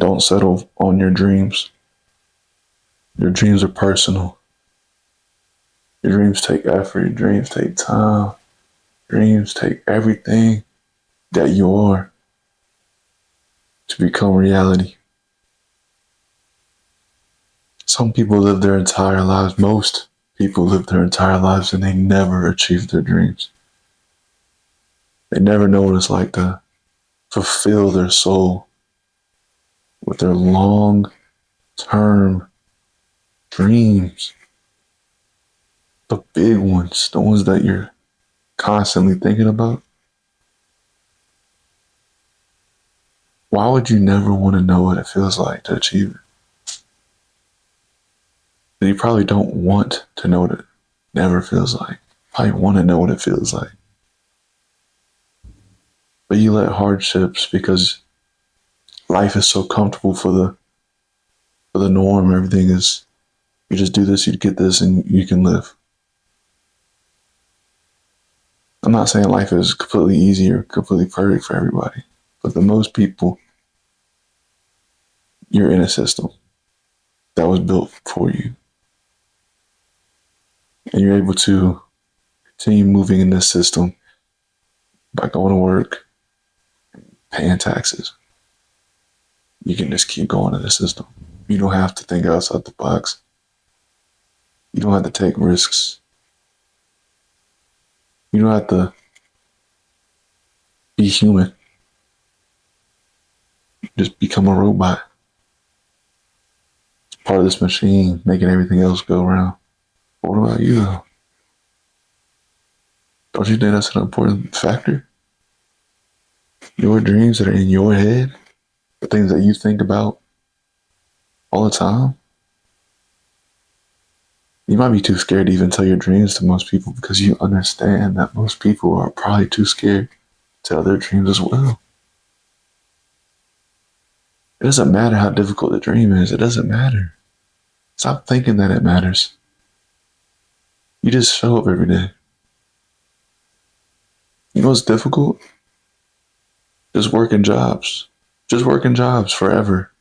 Don't settle on your dreams. Your dreams are personal. Your dreams take effort. Your dreams take time. Dreams take everything that you are to become reality. Some people live their entire lives, most people live their entire lives, and they never achieve their dreams. They never know what it's like to fulfill their soul with their long term dreams. The big ones, the ones that you're constantly thinking about. Why would you never want to know what it feels like to achieve it? You probably don't want to know what it never feels like. You probably want to know what it feels like. But you let hardships, because life is so comfortable for the norm. Everything is, you just do this, you get this, and you can live. I'm not saying life is completely easy or completely perfect for everybody, but for most people, you're in a system that was built for you. And you're able to continue moving in this system by going to work, paying taxes. You can just keep going in the system. You don't have to think outside the box. You don't have to take risks. You don't have to be human. Just become a robot. Part of this machine, making everything else go around. What about you, though? Don't you think that's an important factor? Your dreams that are in your head, the things that you think about all the time. You might be too scared to even tell your dreams to most people, because you understand that most people are probably too scared to tell their dreams as well. It doesn't matter how difficult the dream is. It doesn't matter. Stop thinking that it matters. You just show up every day. You know what's difficult? Just working jobs. Just working jobs forever.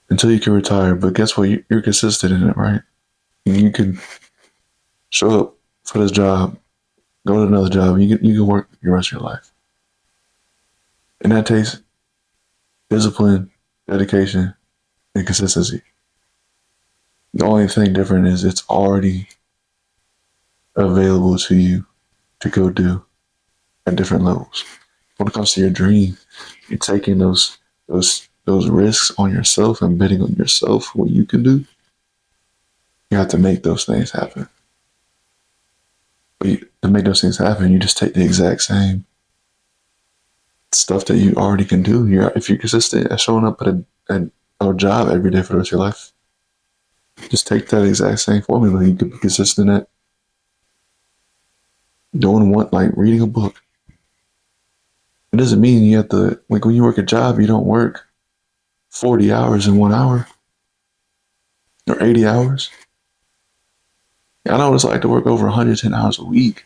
Until you can retire. But guess what? You're consistent in it, right? You can show up for this job, go to another job, you can work the rest of your life. And that takes discipline, dedication, and consistency. The only thing different is it's already available to you to go do at different levels. When it comes to your dream, you're taking those risks on yourself and betting on yourself, what you can do. You have to make those things happen. But to make those things happen, you just take the exact same stuff that you already can do. If you're consistent at showing up at a job every day for the rest of your life, just take that exact same formula. You could be consistent at doing like reading a book. It doesn't mean you have to, like when you work a job, you don't work 40 hours in 1 hour or 80 hours. I know what it's like to work over 110 hours a week.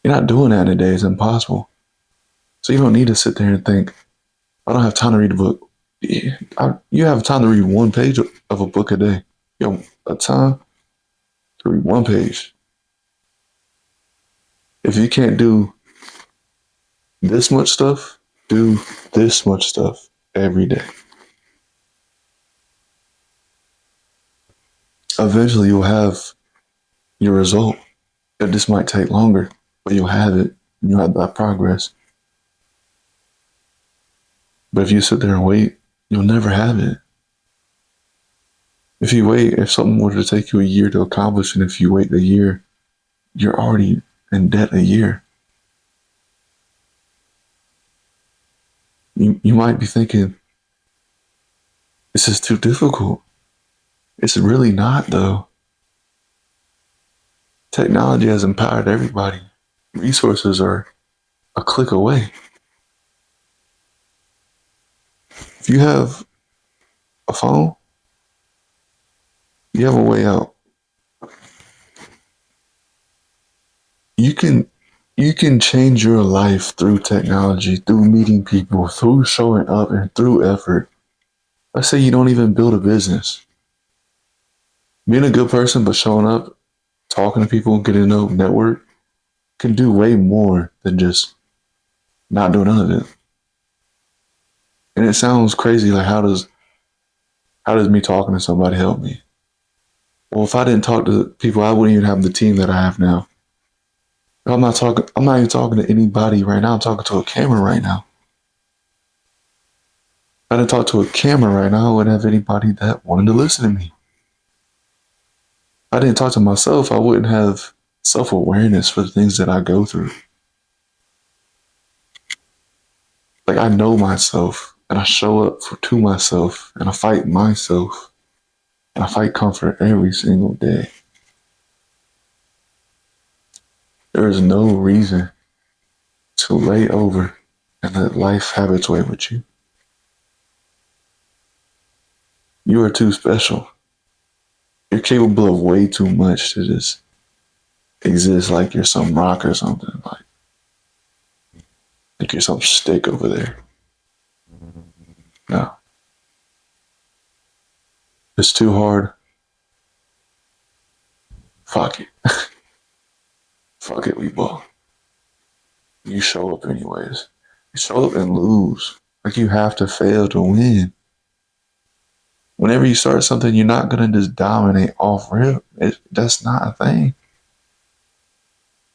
You're not doing that in a day. It's impossible. So you don't need to sit there and think, I don't have time to read a book. You have time to read one page of a book a day. You have a time to read one page. If you can't do this much stuff, do this much stuff every day. Eventually you'll have your result. This might take longer, but you'll have it. You'll have that progress. But if you sit there and wait, you'll never have it. If something were to take you a year to accomplish, and if you wait a year, you're already in debt a year. You might be thinking, this is too difficult. It's really not, though. Technology has empowered everybody. Resources are a click away. If you have a phone, you have a way out. You can You can change your life through technology, through meeting people, through showing up, and through effort. Let's say you don't even build a business. Being a good person, but showing up, talking to people, getting to know network can do way more than just not doing none of it. And it sounds crazy. Like how does me talking to somebody help me? Well, if I didn't talk to people, I wouldn't even have the team that I have now. I'm not even talking to anybody right now. I'm talking to a camera right now. If I didn't talk to a camera right now, I wouldn't have anybody that wanted to listen to me. If I didn't talk to myself, I wouldn't have self-awareness for the things that I go through. Like, I know myself, and I show up to myself, and I fight myself, and I fight comfort every single day. There is no reason to lay over and let life have its way with you. You are too special. You're capable of way too much to just exist like you're some rock or something. Like you're some stick over there. No. It's too hard. Fuck it. Fuck it, we ball. You show up anyways. You show up and lose. Like you have to fail to win. Whenever you start something, you're not gonna just dominate off rip. That's not a thing.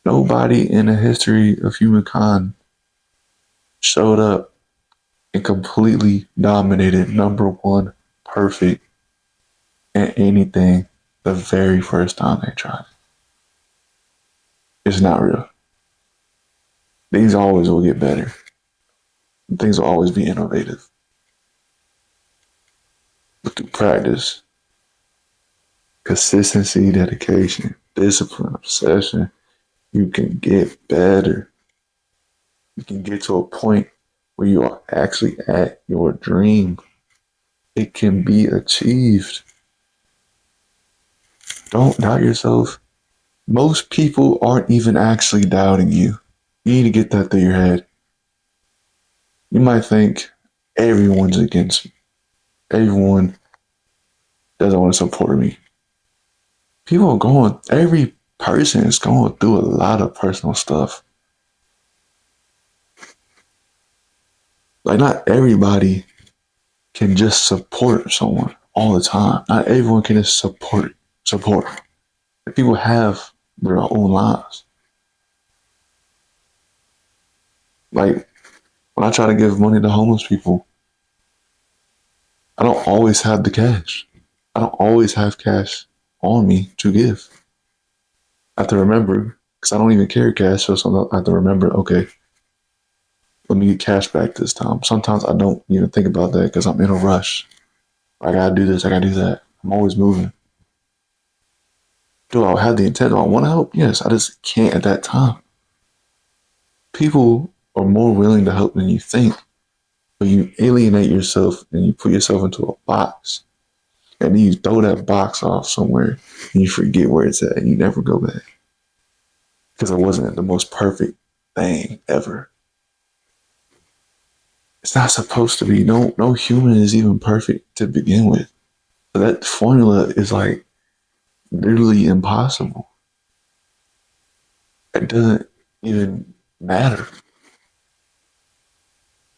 Nobody in the history of humankind showed up and completely dominated number one perfect at anything the very first time they tried. It's not real. Things always will get better. Things will always be innovative. But through practice, consistency, dedication, discipline, obsession, you can get better. You can get to a point where you are actually at your dream. It can be achieved. Don't doubt yourself. Most people aren't even actually doubting you. You need to get that through your head. You might think everyone's against me. Everyone doesn't want to support me. Every person is going through a lot of personal stuff. Like, not everybody can just support someone all the time. Not everyone can just support. People have their own lives. Like, when I try to give money to homeless people, I don't always have the cash. I don't always have cash on me to give. I have to remember, because I don't even carry cash, so I have to remember, okay, let me get cash back this time. Sometimes I don't even think about that because I'm in a rush. I gotta do this, I gotta do that. I'm always moving. Do I have the intent? Do I want to help? Yes, I just can't at that time. People are more willing to help than you think, but you alienate yourself and you put yourself into a box. And then you throw that box off somewhere and you forget where it's at and you never go back. Because it wasn't the most perfect thing ever. It's not supposed to be. No human is even perfect to begin with. So that formula is like literally impossible. It doesn't even matter.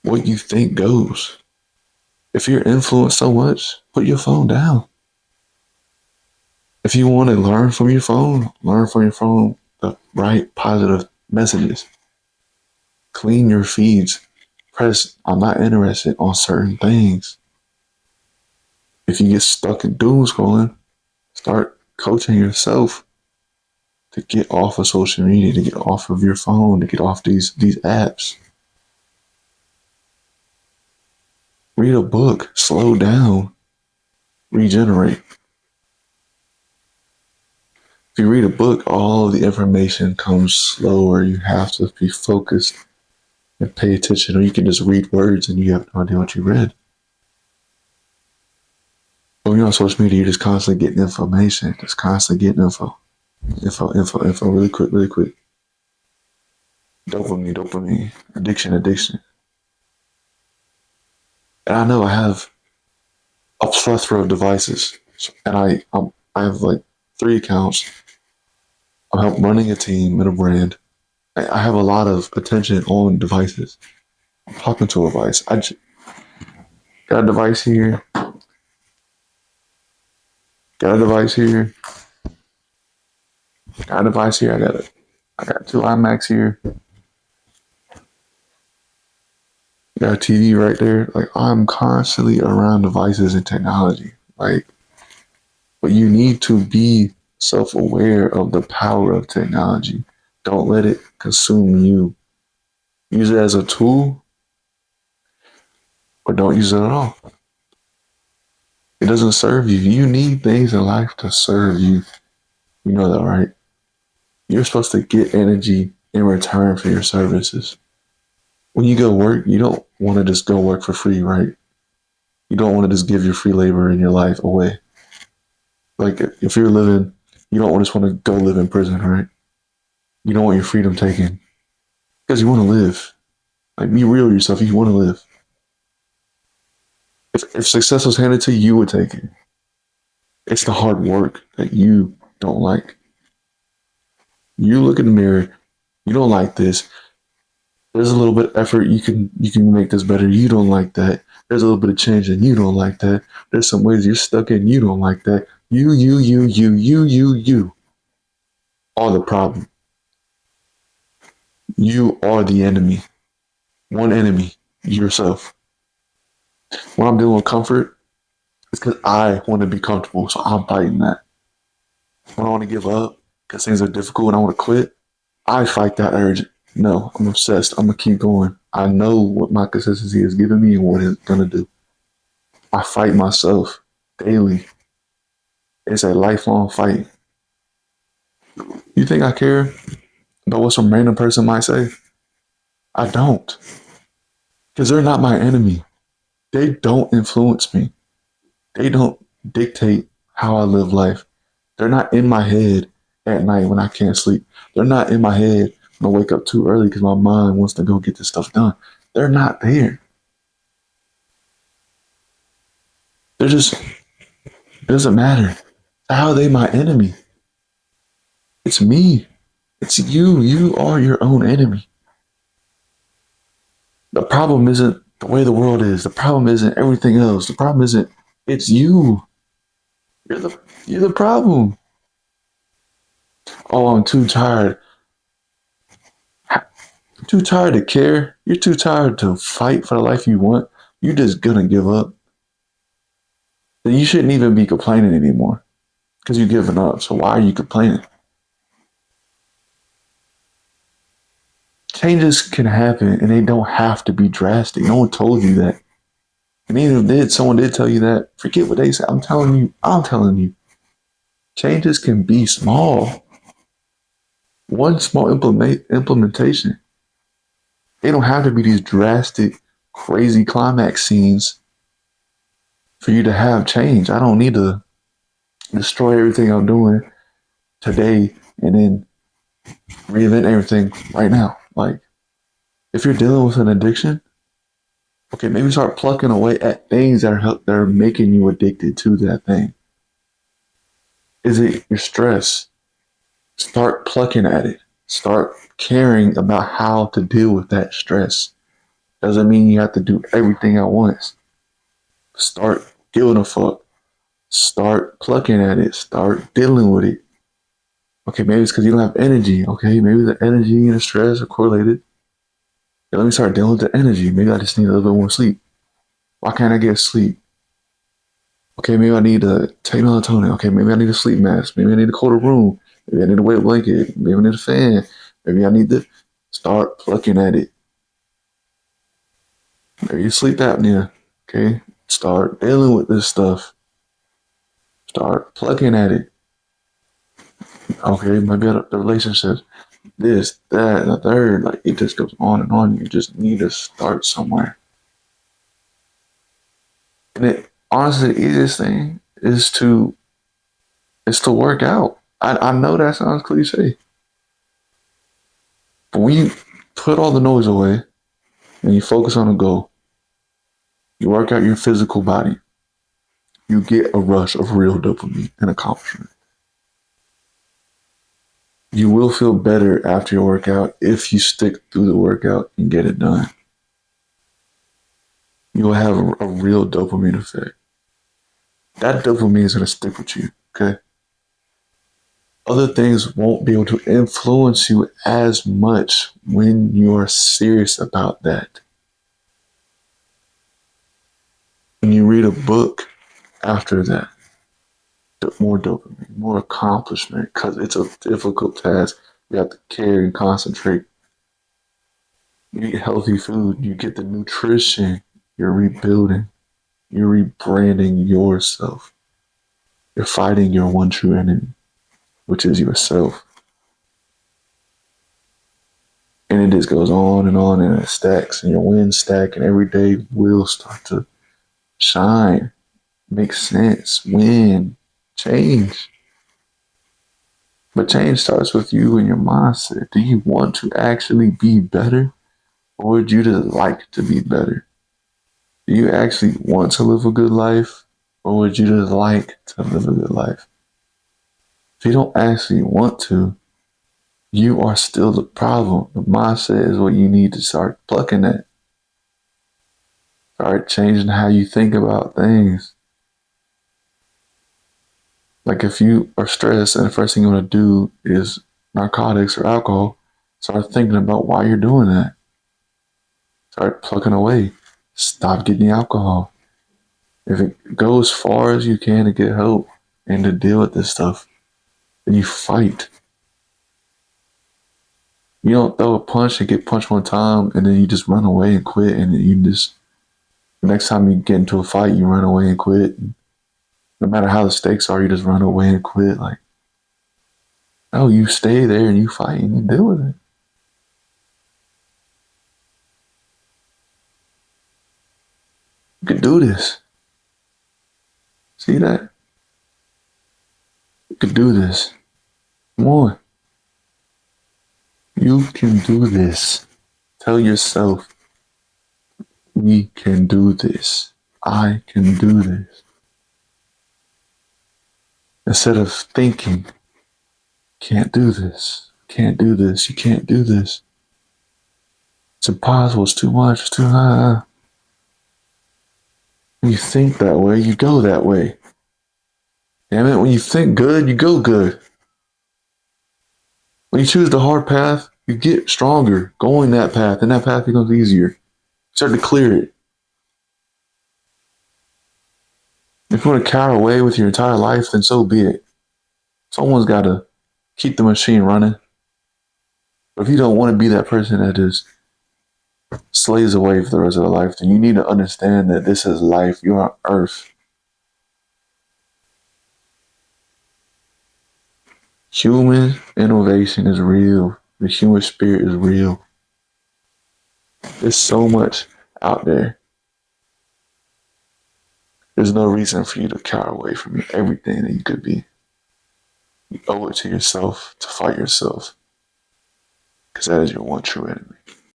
What you think goes. If you're influenced so much, put your phone down. If you want to learn from your phone the right positive messages. Clean your feeds. Press I'm not interested on certain things. If you get stuck in doom scrolling, start coaching yourself to get off of social media, to get off of your phone, to get off these apps. Read a book, slow down, regenerate. If you read a book, all of the information comes slower. You have to be focused and pay attention, or you can just read words and you have no idea what you read. But when you're on social media, you're just constantly getting information, just constantly getting info, really quick. Dopamine, addiction. And I know I have a plethora of devices, and I have like 3 accounts. I'm running a team and a brand. I have a lot of attention on devices. I'm talking to a device. Got a device here. Got a device here. Got a device here. I got 2 iMacs here. Got a TV right there. Like I'm constantly around devices and technology. Like, but you need to be self-aware of the power of technology. Don't let it consume you. Use it as a tool, or don't use it at all. It doesn't serve you. You need things in life to serve you. You know that, right? You're supposed to get energy in return for your services. When you go work, you don't want to just go work for free, right? You don't want to just give your free labor in your life away. Like if you're living, you don't just want to go live in prison, right? You don't want your freedom taken because you want to live. Like be real with yourself. You want to live. If success was handed to you, you would take it. It's the hard work that you don't like. You look in the mirror. You don't like this. There's a little bit of effort. You can make this better. You don't like that. There's a little bit of change and you don't like that. There's some ways you're stuck in. You don't like that. You are the problem. You are the enemy. One enemy, yourself. When I'm dealing with comfort, it's because I want to be comfortable. So I'm fighting that. When I want to give up because things are difficult and I want to quit, I fight that urge. No, I'm obsessed. I'm going to keep going. I know what my consistency is giving me and what it's going to do. I fight myself daily. It's a lifelong fight. You think I care about what some random person might say? I don't. Because they're not my enemy. They don't influence me. They don't dictate how I live life. They're not in my head at night when I can't sleep. They're not in my head when I wake up too early because my mind wants to go get this stuff done. They're not there. They're just, it doesn't matter. How are they my enemy? It's me. It's you. You are your own enemy. The problem isn't the way the world is. The problem isn't everything else. The problem isn't, it's you. You're the problem. Oh, I'm too tired. I'm too tired to care. You're too tired to fight for the life you want. You're just gonna give up. Then you shouldn't even be complaining anymore because you're giving up. So why are you complaining? Changes can happen and they don't have to be drastic. No one told you that. And even if someone did tell you that, forget what they said. I'm telling you. Changes can be small. One small implementation. They don't have to be these drastic, crazy climax scenes for you to have change. I don't need to destroy everything I'm doing today and then reinvent everything right now. Like, if you're dealing with an addiction, okay, maybe start plucking away at things that are making you addicted to that thing. Is it your stress? Start plucking at it. Start caring about how to deal with that stress. Doesn't mean you have to do everything at once. Start giving a fuck. Start plucking at it. Start dealing with it. Okay, maybe it's because you don't have energy. Okay, maybe the energy and the stress are correlated. Yeah, let me start dealing with the energy. Maybe I just need a little bit more sleep. Why can't I get sleep? Okay, maybe I need to take melatonin. Okay, maybe I need a sleep mask. Maybe I need a colder room. Maybe I need a wet blanket. Maybe I need a fan. Maybe I need to start plucking at it. Maybe you sleep apnea. Okay, start dealing with this stuff. Start plucking at it. Okay, maybe the relationships, this, that, and the third. Like it just goes on and on. You just need to start somewhere. And it honestly, the easiest thing is to work out. I know that sounds cliche, but when you put all the noise away and you focus on a goal. You work out your physical body. You get a rush of real dopamine and accomplishment. You will feel better after your workout if you stick through the workout and get it done. You will have a real dopamine effect. That dopamine is going to stick with you, okay? Other things won't be able to influence you as much when you are serious about that. When you read a book after that, more dopamine, more accomplishment, because it's a difficult task. You have to care and concentrate. You eat healthy food, you get the nutrition, you're rebuilding, you're rebranding yourself. You're fighting your one true enemy, which is yourself. And it just goes on and it stacks, and your wins stack, and every day will start to shine, make sense, win, change. But change starts with you and your mindset. Do you want to actually be better? Or would you just like to be better? Do you actually want to live a good life? Or would you just like to live a good life? If you don't actually want to, you are still the problem. The mindset is what you need to start plucking at. Start changing how you think about things. Like if you are stressed and the first thing you want to do is narcotics or alcohol, start thinking about why you're doing that. Start plucking away. Stop getting the alcohol. If it goes as far as you can to get help and to deal with this stuff, then you fight. You don't throw a punch and get punched one time and then you just run away and quit, and you just, the next time you get into a fight, you run away and quit. No matter how the stakes are, you just run away and quit. Like, no, you stay there and you fight and you deal with it. You can do this. See that? You can do this. Come on. You can do this. Tell yourself, we can do this. I can do this. Instead of thinking, can't do this, can't do this, you can't do this. It's impossible, it's too much, it's too high. When you think that way, you go that way. Damn it, when you think good, you go good. When you choose the hard path, you get stronger going that path, and that path becomes easier. You start to clear it. If you want to cower away with your entire life, then so be it. Someone's got to keep the machine running. But if you don't want to be that person that just slays away for the rest of their life, then you need to understand that this is life. You're on Earth. Human innovation is real. The human spirit is real. There's so much out there. There's no reason for you to cower away from everything that you could be. You owe it to yourself to fight yourself, because that is your one true enemy.